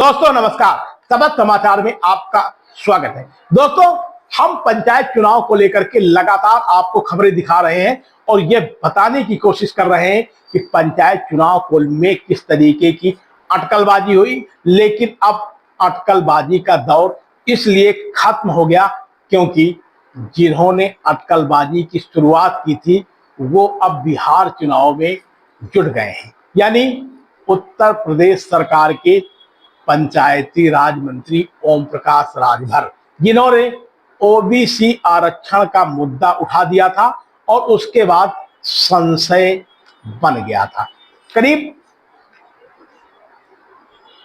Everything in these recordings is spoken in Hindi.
दोस्तों नमस्कार, सबक समाचार में आपका स्वागत है। दोस्तों, हम पंचायत चुनाव को लेकर के लगातार आपको खबरें दिखा रहे हैं और ये बताने की कोशिश कर रहे हैं कि पंचायत चुनाव को में किस तरीके की अटकलबाजी हुई। लेकिन अब अटकलबाजी का दौर इसलिए खत्म हो गया क्योंकि जिन्होंने अटकलबाजी की शुरुआत की थी वो अब बिहार चुनाव में जुट गए हैं। यानी उत्तर प्रदेश सरकार के पंचायती राज मंत्री ओम प्रकाश राजभर, जिन्होंने ओबीसी आरक्षण का मुद्दा उठा दिया था और उसके बाद संशय बन गया था। करीब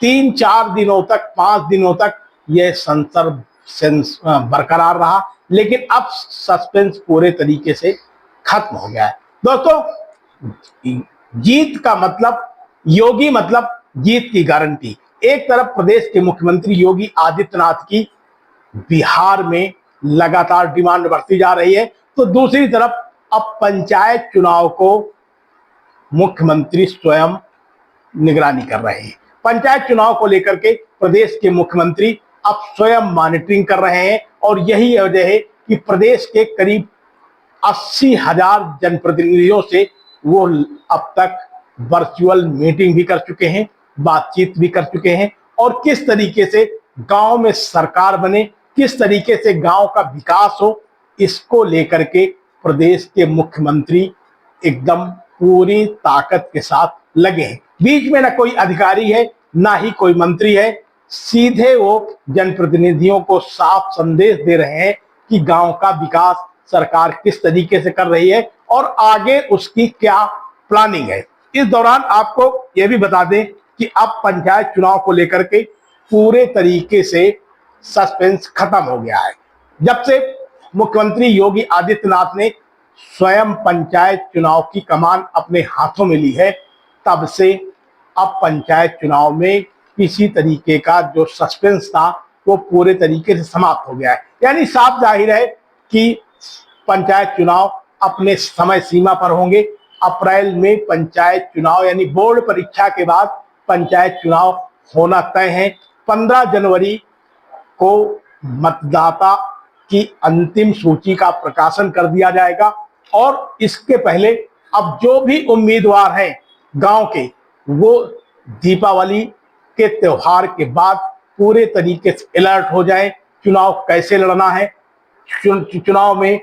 3-4 दिनों तक, 5 दिनों तक यह सस्पेंस बरकरार रहा, लेकिन अब सस्पेंस पूरे तरीके से खत्म हो गया है। दोस्तों, जीत का मतलब, योगी मतलब जीत की गारंटी। एक तरफ प्रदेश के मुख्यमंत्री योगी आदित्यनाथ की बिहार में लगातार डिमांड बढ़ती जा रही है, तो दूसरी तरफ अब पंचायत चुनाव को मुख्यमंत्री स्वयं निगरानी कर रहे हैं। पंचायत चुनाव को लेकर के प्रदेश के मुख्यमंत्री अब स्वयं मॉनिटरिंग कर रहे हैं और यही वजह है कि प्रदेश के करीब 80,000 जनप्रतिनिधियों से वो अब तक वर्चुअल मीटिंग भी कर चुके हैं, बातचीत भी कर चुके हैं और किस तरीके से गांव में सरकार बने, किस तरीके से गांव का विकास हो, इसको लेकर के प्रदेश के मुख्यमंत्री एकदम पूरी ताकत के साथ लगे हैं। बीच में ना कोई अधिकारी है, ना ही कोई मंत्री है, सीधे वो जनप्रतिनिधियों को साफ संदेश दे रहे हैं कि गांव का विकास सरकार किस तरीके से कर रही है और आगे उसकी क्या प्लानिंग है। इस दौरान आपको यह भी बता दें कि अब पंचायत चुनाव को लेकर के पूरे तरीके से सस्पेंस खत्म हो गया है। जब से मुख्यमंत्री योगी आदित्यनाथ ने स्वयं पंचायत चुनाव की कमान अपने हाथों में ली है, तब से अब पंचायत चुनाव में किसी तरीके का जो सस्पेंस था वो पूरे तरीके से समाप्त हो गया है। यानी साफ जाहिर है कि पंचायत चुनाव अपने समय सीमा पर होंगे। अप्रैल में पंचायत चुनाव यानी बोर्ड परीक्षा के बाद पंचायत चुनाव होना तय है। 15 जनवरी को मतदाता की अंतिम सूची का प्रकाशन कर दिया जाएगा और इसके पहले अब जो भी उम्मीदवार हैं गांव के, वो दीपावली के त्योहार के बाद पूरे तरीके से अलर्ट हो जाए। चुनाव कैसे लड़ना है, चुनाव में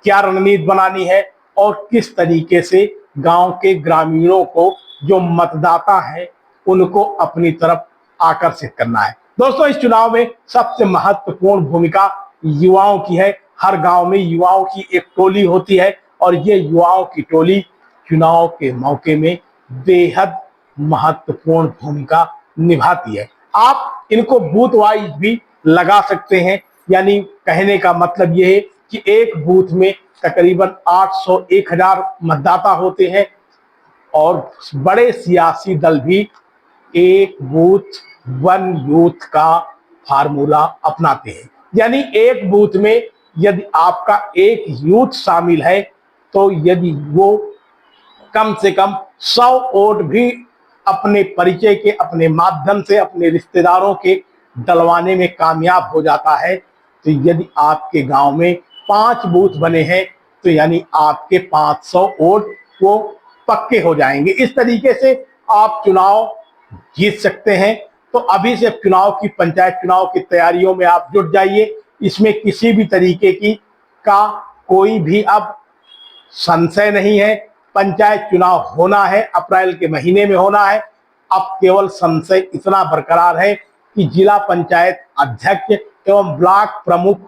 क्या रणनीति बनानी है और किस तरीके से गांव के ग्रामीणों को, जो मतदाता हैं, उनको अपनी तरफ आकर्षित करना है। दोस्तों, इस चुनाव में सबसे महत्वपूर्ण भूमिका युवाओं की है। हर गांव में युवाओं की एक टोली होती है और ये युवाओं की टोली चुनाव के मौके में बेहद महत्वपूर्ण भूमिका निभाती है। आप इनको बूथ वाइज भी लगा सकते हैं। यानी कहने का मतलब यह है कि एक बूथ में तकरीबन 800-1000 मतदाता होते हैं और बड़े सियासी दल भी एक बूथ वन यूथ का फार्मूला अपनाते हैं। यानी एक बूथ में यदि आपका एक यूथ शामिल है तो यदि वो कम से कम 100 वोट भी अपने परिचय के, अपने माध्यम से, अपने रिश्तेदारों के डलवाने में कामयाब हो जाता है, तो यदि आपके गांव में 5 बूथ बने हैं तो यानी आपके 500 वोट वो पक्के हो जाएंगे। इस तरीके से आप चुनाव जीत सकते हैं। तो अभी से चुनाव की, पंचायत चुनाव की तैयारियों में आप जुट जाइए। इसमें किसी भी तरीके की का कोई भी अब संशय नहीं है। पंचायत चुनाव होना है, अप्रैल के महीने में होना है। अब केवल संशय इतना बरकरार है कि जिला पंचायत अध्यक्ष एवं ब्लॉक प्रमुख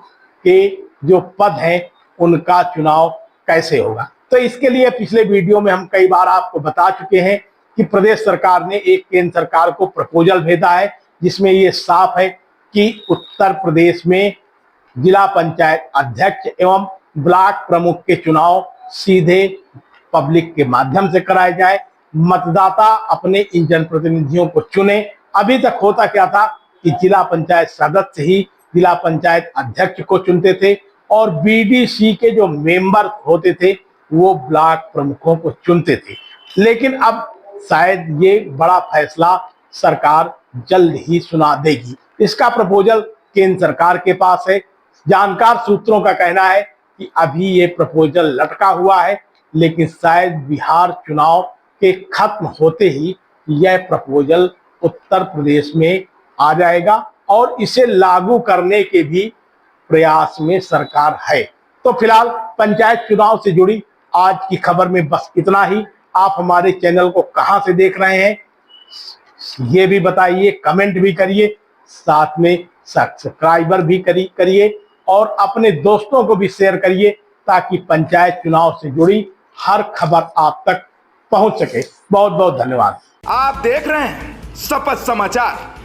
के जो पद हैं उनका चुनाव कैसे होगा। तो इसके लिए पिछले वीडियो में हम कई बार आपको बता चुके हैं कि प्रदेश सरकार ने एक केंद्र सरकार को प्रपोजल भेजा है जिसमें ये साफ है कि उत्तर प्रदेश में जिला पंचायत अध्यक्ष एवं ब्लॉक प्रमुख के चुनाव सीधे पब्लिक के माध्यम से कराए जाए। मतदाता अपने इन जनप्रतिनिधियों को चुने। अभी तक होता क्या था कि जिला पंचायत सदस्य ही जिला पंचायत अध्यक्ष को चुनते थे और बीडीसी के जो मेंबर होते थे वो ब्लॉक प्रमुखों को चुनते थे। लेकिन अब शायद ये बड़ा फैसला सरकार जल्द ही सुना देगी। इसका प्रपोजल केंद्र सरकार के पास है। जानकार सूत्रों का कहना है कि अभी ये प्रपोजल लटका हुआ है, लेकिन शायद बिहार चुनाव के खत्म होते ही यह प्रपोजल उत्तर प्रदेश में आ जाएगा और इसे लागू करने के भी प्रयास में सरकार है। तो फिलहाल पंचायत चुनाव से जुड़ी आज की खबर में बस इतना ही। आप हमारे चैनल को कहां से देख रहे हैं ये भी बताइए, कमेंट भी करिए, साथ में सब्सक्राइबर भी करिए और अपने दोस्तों को भी शेयर करिए ताकि पंचायत चुनाव से जुड़ी हर खबर आप तक पहुंच सके। बहुत बहुत धन्यवाद। आप देख रहे हैं शपथ समाचार।